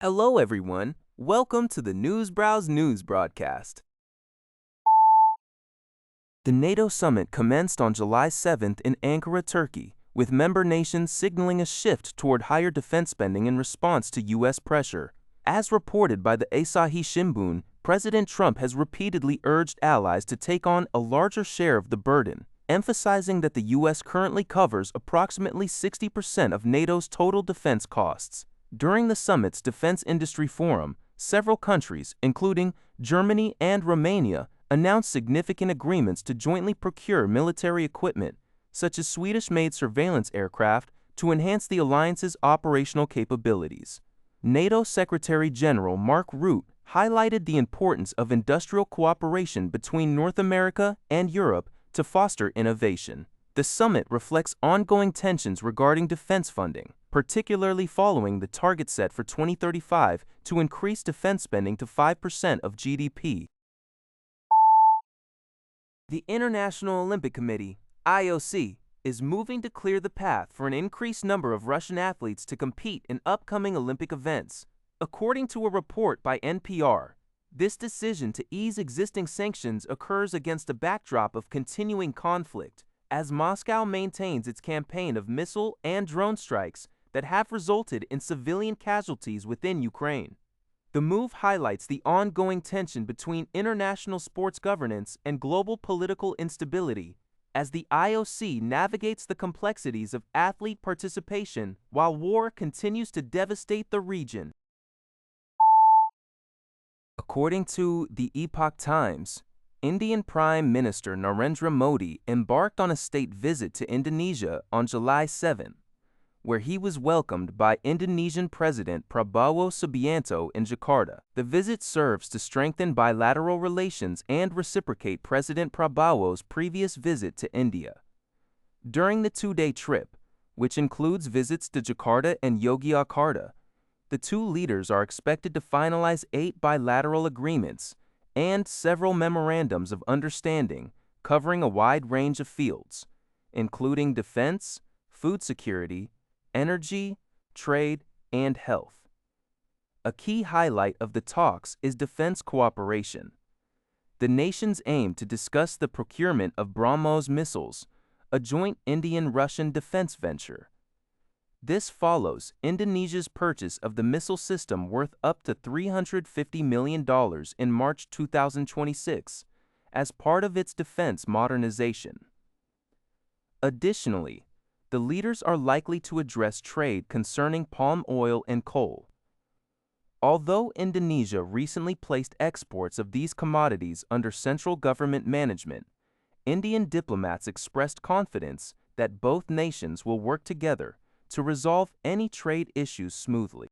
Hello everyone, welcome to the Newsbrowse News broadcast. The NATO summit commenced on July 7th in Ankara, Turkey, with member nations signaling a shift toward higher defense spending in response to U.S. pressure. As reported by the Asahi Shimbun, President Trump has repeatedly urged allies to take on a larger share of the burden, emphasizing that the U.S. currently covers approximately 60% of NATO's total defense costs. During the summit's Defense Industry Forum, several countries, including Germany and Romania, announced significant agreements to jointly procure military equipment, such as Swedish-made surveillance aircraft, to enhance the alliance's operational capabilities. NATO Secretary General Mark Rutte highlighted the importance of industrial cooperation between North America and Europe to foster innovation. The summit reflects ongoing tensions regarding defense funding, particularly following the target set for 2035 to increase defense spending to 5% of GDP. The International Olympic Committee, IOC, is moving to clear the path for an increased number of Russian athletes to compete in upcoming Olympic events. According to a report by NPR, this decision to ease existing sanctions occurs against a backdrop of continuing conflict, as Moscow maintains its campaign of missile and drone strikes that have resulted in civilian casualties within Ukraine. The move highlights the ongoing tension between international sports governance and global political instability, as the IOC navigates the complexities of athlete participation while war continues to devastate the region. According to the Epoch Times, Indian Prime Minister Narendra Modi embarked on a state visit to Indonesia on July 7, where he was welcomed by Indonesian President Prabowo Subianto in Jakarta. The visit serves to strengthen bilateral relations and reciprocate President Prabowo's previous visit to India. During the two-day trip, which includes visits to Jakarta and Yogyakarta, the two leaders are expected to finalize 8 bilateral agreements and several memorandums of understanding covering a wide range of fields, including defense, food security, energy, trade, and health. A key highlight of the talks is defense cooperation. The nations aim to discuss the procurement of BrahMos missiles, a joint Indian-Russian defense venture. This follows Indonesia's purchase of the missile system worth up to $350 million in March 2026 as part of its defense modernization. Additionally, the leaders are likely to address trade concerning palm oil and coal. Although Indonesia recently placed exports of these commodities under central government management, Indian diplomats expressed confidence that both nations will work together to resolve any trade issues smoothly.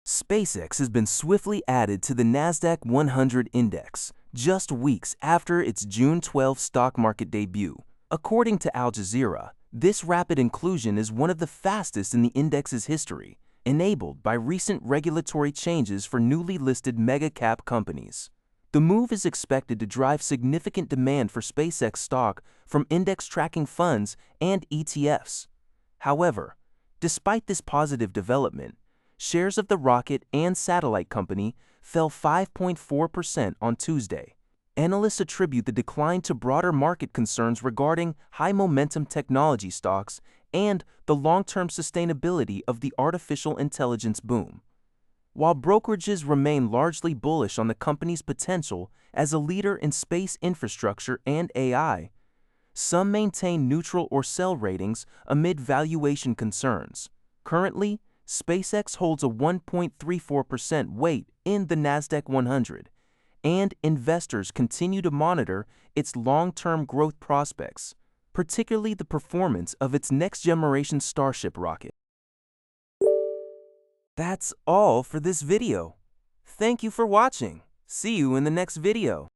SpaceX has been swiftly added to the Nasdaq 100 index just weeks after its June 12 stock market debut. According to Al Jazeera, this rapid inclusion is one of the fastest in the index's history, enabled by recent regulatory changes for newly listed mega-cap companies. The move is expected to drive significant demand for SpaceX stock from index tracking funds and ETFs. However, despite this positive development, shares of the rocket and satellite company fell 5.4% on Tuesday. Analysts attribute the decline to broader market concerns regarding high-momentum technology stocks and the long-term sustainability of the artificial intelligence boom. While brokerages remain largely bullish on the company's potential as a leader in space infrastructure and AI, some maintain neutral or sell ratings amid valuation concerns. Currently, SpaceX holds a 1.34% weight in the Nasdaq 100, and investors continue to monitor its long-term growth prospects, particularly the performance of its next-generation Starship rocket. That's all for this video. Thank you for watching. See you in the next video.